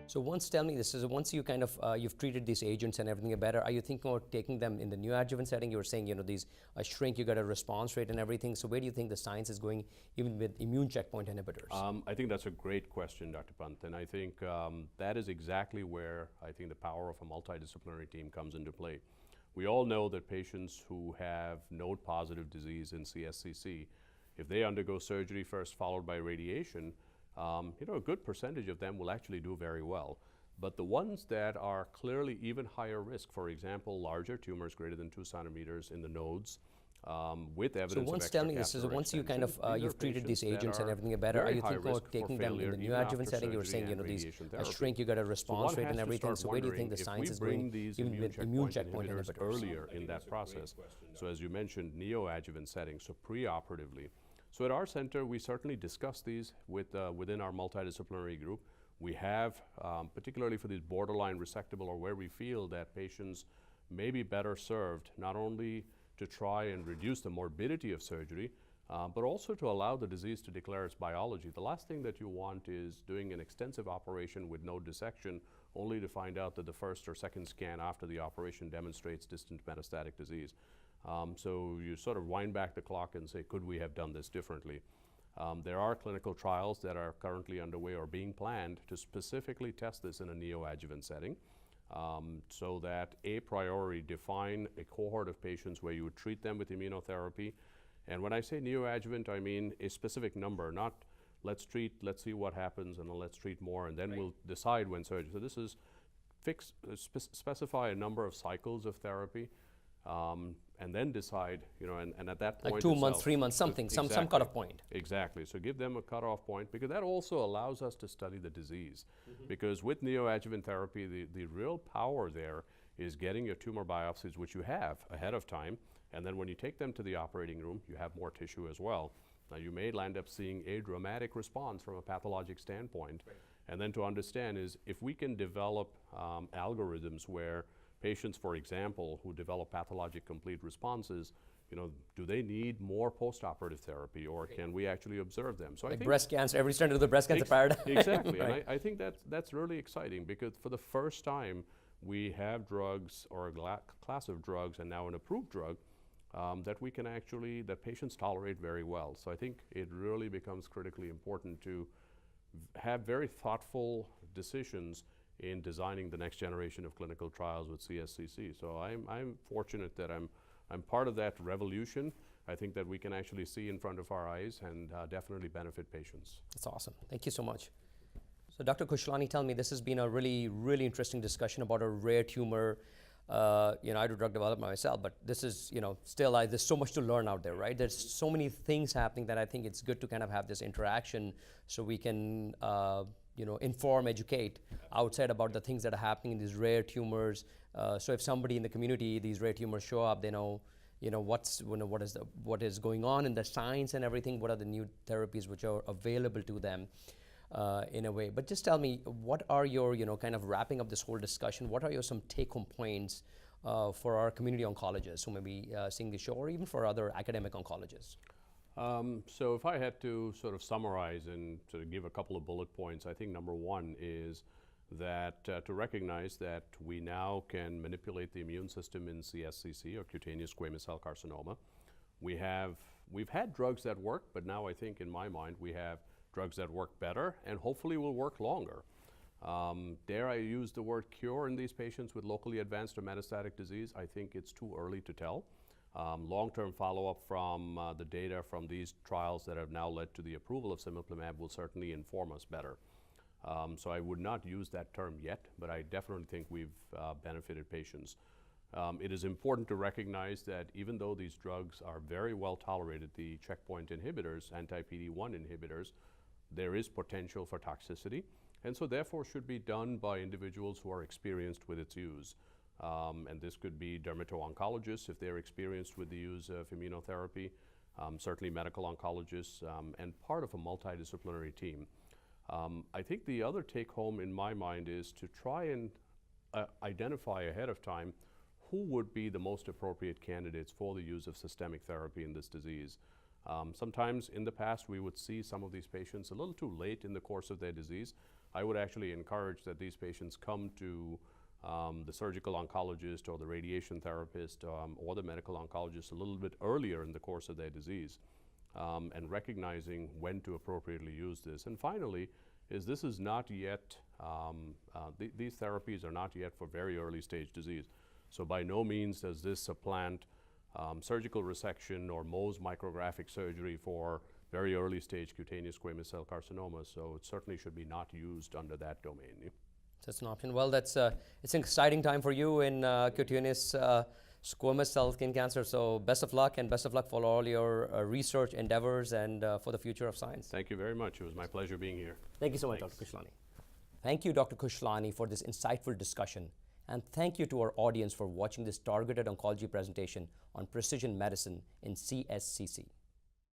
So tell me this, is once you kind of, you've treated these agents and everything better, are you thinking about taking them in the neoadjuvant setting? You were saying, these shrink, you got a response rate and everything. So where do you think the science is going, even with immune checkpoint inhibitors? I think that's a great question, Dr. Pant, and I think that is exactly where I think the power of a multidisciplinary team comes into play. We all know that patients who have node-positive disease in CSCC, if they undergo surgery first followed by radiation, a good percentage of them will actually do very well. But the ones that are clearly even higher risk, for example, larger tumors greater than 2 centimeters in the nodes, with evidence of tell me this, is once you kind of, you've treated these agents and everything better, are you thinking about taking them in the neoadjuvant setting? You were saying, these shrink, you got a response rate and everything. So where do you think the science is going, even with immune checkpoint inhibitors? Earlier in that process. So as you mentioned, neoadjuvant setting, so preoperatively. So at our center, we certainly discuss these within our multidisciplinary group. We have, particularly for these borderline resectable or where we feel that patients may be better served, not only to try and reduce the morbidity of surgery, but also to allow the disease to declare its biology. The last thing that you want is doing an extensive operation with no dissection, only to find out that the first or second scan after the operation demonstrates distant metastatic disease. So you sort of wind back the clock and say, could we have done this differently? There are clinical trials that are currently underway or being planned to specifically test this in a neoadjuvant setting, so that a priori define a cohort of patients where you would treat them with immunotherapy. And when I say neoadjuvant, I mean a specific number, not let's treat, let's see what happens, and then let's treat more, and then we'll decide when surgery. So this is specify a number of cycles of therapy, and then decide, and at that point, like 2 months, 3 months, something, exactly, some cutoff point. Exactly. So give them a cutoff point, because that also allows us to study the disease. Because with neoadjuvant therapy, the real power there is getting your tumor biopsies, which you have ahead of time, and then when you take them to the operating room, you have more tissue as well. Now, you may land up seeing a dramatic response from a pathologic standpoint. Right. And then to understand is, if we can develop algorithms where patients, for example, who develop pathologic complete responses, do they need more postoperative therapy, or can we actually observe them? So like I think breast cancer, every strand of the breast cancer paradigm. Exactly, right. And I think that's really exciting, because for the first time, we have drugs, or a class of drugs, and now an approved drug, that we can actually, that patients tolerate very well. So I think it really becomes critically important to have very thoughtful decisions in designing the next generation of clinical trials with CSCC. So I'm fortunate that I'm part of that revolution. I think that we can actually see in front of our eyes and definitely benefit patients. That's awesome. Thank you so much. So Dr. Khushalani, tell me, this has been a really, really interesting discussion about a rare tumor. I do drug development myself, but this is, still, there's so much to learn out there, right? There's so many things happening that I think it's good to kind of have this interaction so we can, inform, educate outside about the things that are happening in these rare tumors. So if somebody in the community, these rare tumors show up, they know, what is going on in the science and everything, what are the new therapies which are available to them. In a way. But just tell me, what are your, kind of wrapping up this whole discussion, what are your some take-home points for our community oncologists who may be seeing the show, or even for other academic oncologists? So if I had to sort of summarize and sort of give a couple of bullet points, I think number one is that to recognize that we now can manipulate the immune system in CSCC, or cutaneous squamous cell carcinoma. We've had drugs that work, but now I think, in my mind, we have drugs that work better and hopefully will work longer. Dare I use the word cure in these patients with locally advanced or metastatic disease? I think it's too early to tell. Long-term follow-up from the data from these trials that have now led to the approval of cemiplimab will certainly inform us better. So I would not use that term yet, but I definitely think we've benefited patients. It is important to recognize that even though these drugs are very well tolerated, the checkpoint inhibitors, anti-PD-1 inhibitors, there is potential for toxicity, and so therefore should be done by individuals who are experienced with its use. And this could be dermato-oncologists if they're experienced with the use of immunotherapy, certainly medical oncologists, and part of a multidisciplinary team. I think the other take-home in my mind is to try and identify ahead of time who would be the most appropriate candidates for the use of systemic therapy in this disease. Sometimes in the past, we would see some of these patients a little too late in the course of their disease. I would actually encourage that these patients come to the surgical oncologist or the radiation therapist or the medical oncologist a little bit earlier in the course of their disease, and recognizing when to appropriately use this. And finally, this is not yet, these therapies are not yet for very early stage disease. So by no means does this supplant surgical resection or Mohs micrographic surgery for very early stage cutaneous squamous cell carcinoma. So it certainly should be not used under that domain. That's an option. Well, it's an exciting time for you in cutaneous squamous cell skin cancer. So best of luck, and best of luck for all your research endeavors and for the future of science. Thank you very much. It was my pleasure being here. Thank you so much, Dr. Khushalani. Thank you, Dr. Khushalani, for this insightful discussion. And thank you to our audience for watching this targeted oncology presentation on precision medicine in CSCC.